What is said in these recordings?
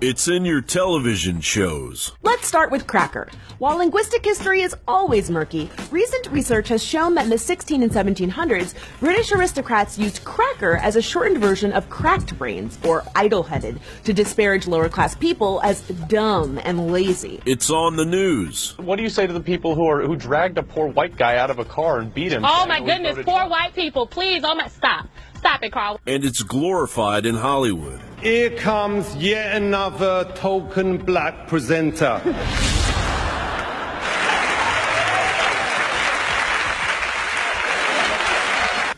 It's in your television shows. Let's start with cracker. While linguistic history is always murky, recent research has shown that in the 16 and 1700s, British aristocrats used cracker as a shortened version of cracked brains, or idle-headed, to disparage lower-class people as dumb and lazy. It's on the news. What do you say to the people who dragged a poor white guy out of a car and beat him? Oh my goodness, poor white people, please, oh my, stop it, Carl. And it's glorified in Hollywood. Here comes yet another token black presenter.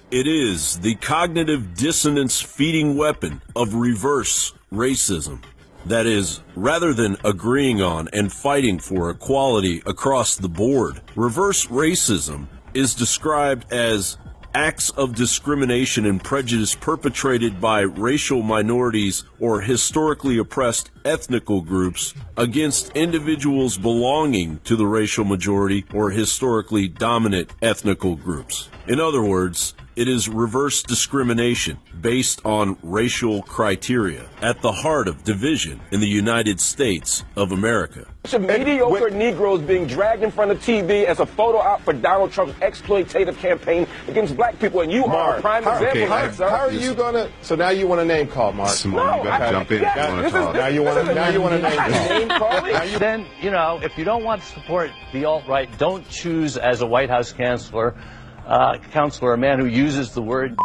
It is the cognitive dissonance feeding weapon of reverse racism. That is, rather than agreeing on and fighting for equality across the board, reverse racism is described as acts of discrimination and prejudice perpetrated by racial minorities or historically oppressed ethnical groups against individuals belonging to the racial majority or historically dominant ethnical groups. In other words, it is reverse discrimination based on racial criteria at the heart of division in the United States of America. Mediocre Negroes being dragged in front of TV as a photo op for Donald Trump's exploitative campaign against black people, and you are a prime example of that, sir. How are you gonna? So now you want a name call, Mark? Simone, you better jump in. Now you want a name call. Then, you know, if you don't want to support the alt-right, don't choose as a White House counselor a man who uses the word,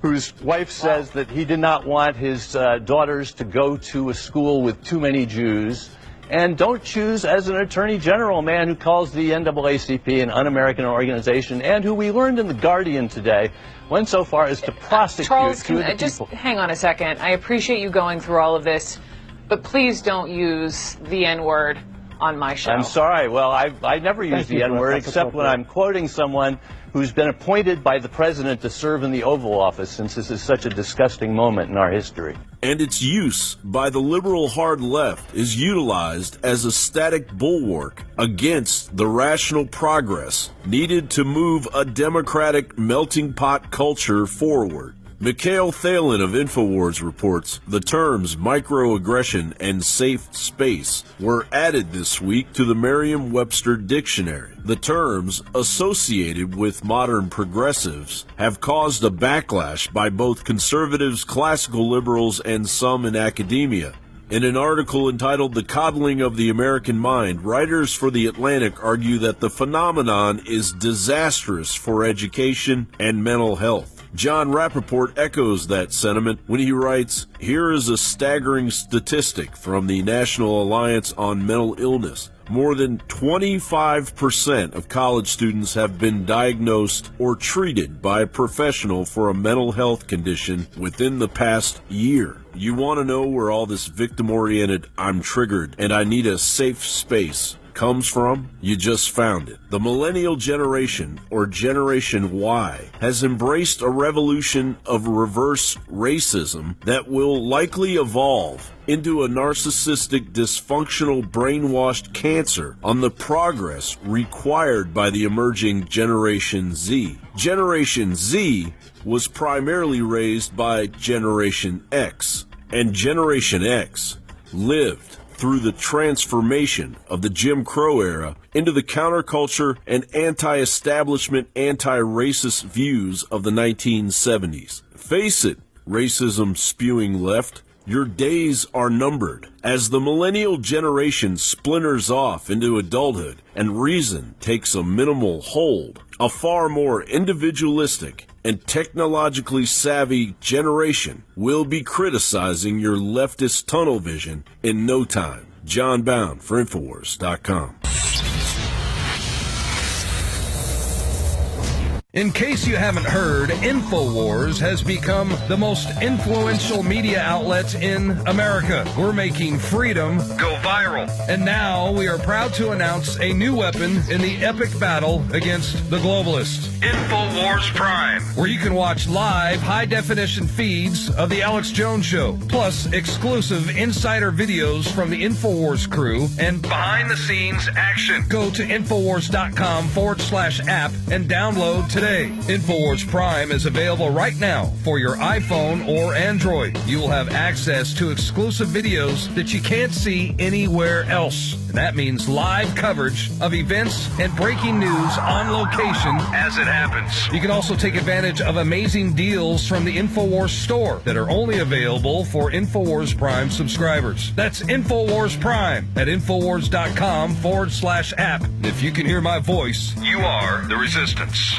whose wife says that he did not want his daughters to go to a school with too many Jews. And don't choose as an attorney general a man who calls the NAACP an un-American organization, and who we learned in The Guardian today went so far as to prosecute Charles, two of the just people. hang on a second. I appreciate you going through all of this, but please don't use the N-word on my show. I'm sorry. Well, I never use the N-word except when I'm quoting someone who's been appointed by the president to serve in the Oval Office, since this is such a disgusting moment in our history. And its use by the liberal hard left is utilized as a static bulwark against the rational progress needed to move a democratic melting pot culture forward. Mikhail Thalin of InfoWars reports the terms microaggression and safe space were added this week to the Merriam-Webster dictionary. The terms associated with modern progressives have caused a backlash by both conservatives, classical liberals, and some in academia. In an article entitled The Coddling of the American Mind, writers for The Atlantic argue that the phenomenon is disastrous for education and mental health. John Rappaport echoes that sentiment when he writes, "Here is a staggering statistic from the National Alliance on Mental Illness. More than 25% of college students have been diagnosed or treated by a professional for a mental health condition within the past year." You want to know where all this victim-oriented "I'm triggered and I need a safe space" comes from? You just found it. The millennial generation, or Generation Y, has embraced a revolution of reverse racism that will likely evolve into a narcissistic, dysfunctional, brainwashed cancer on the progress required by the emerging Generation Z. Generation Z was primarily raised by Generation X, and Generation X lived through the transformation of the Jim Crow era into the counterculture and anti-establishment, anti-racist views of the 1970s. Face it, racism-spewing left, your days are numbered. As the millennial generation splinters off into adulthood and reason takes a minimal hold, a far more individualistic and technologically savvy generation will be criticizing your leftist tunnel vision in no time. John Bound for Infowars.com. In case you haven't heard, InfoWars has become the most influential media outlet in America. We're making freedom go viral. And now we are proud to announce a new weapon in the epic battle against the globalists. InfoWars Prime, where you can watch live high-definition feeds of The Alex Jones Show, plus exclusive insider videos from the InfoWars crew and behind-the-scenes action. Go to Infowars.com/app and download today. InfoWars Prime is available right now for your iPhone or Android. You will have access to exclusive videos that you can't see anywhere else. And that means live coverage of events and breaking news on location as it happens. You can also take advantage of amazing deals from the InfoWars store that are only available for InfoWars Prime subscribers. That's InfoWars Prime at Infowars.com/app. If you can hear my voice, you are the resistance.